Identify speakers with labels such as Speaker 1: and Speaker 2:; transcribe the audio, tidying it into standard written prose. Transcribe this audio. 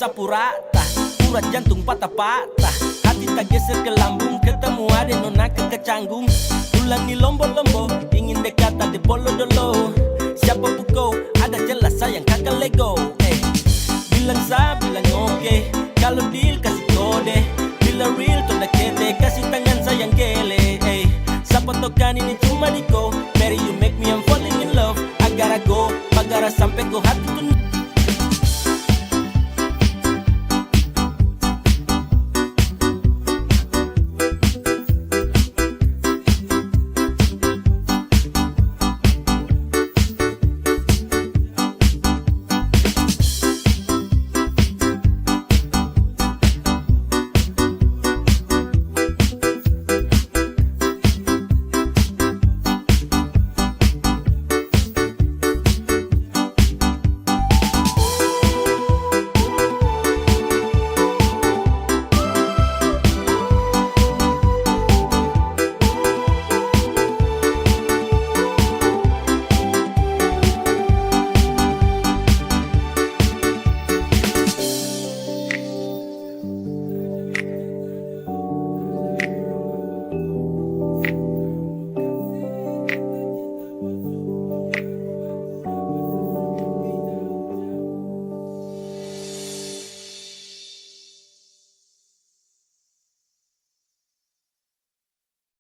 Speaker 1: sapu rata, urat jantung patah-patah, hati tak geser ke lambung, ketemu ada nona kecanggung. Ulangi lombo-lombo, ingin dekat ada bolo-dolo. Siapa buko, ada jelas sayang kakak Lego. Bilang sa, bilang oke, kalau deal kasih kode. Bila real tuh kete, kasih tangan sayang gele. Siapa tokan ini cuma diko. Meri you make me I'm falling in love. I gotta go, bagara sampai go hati tuh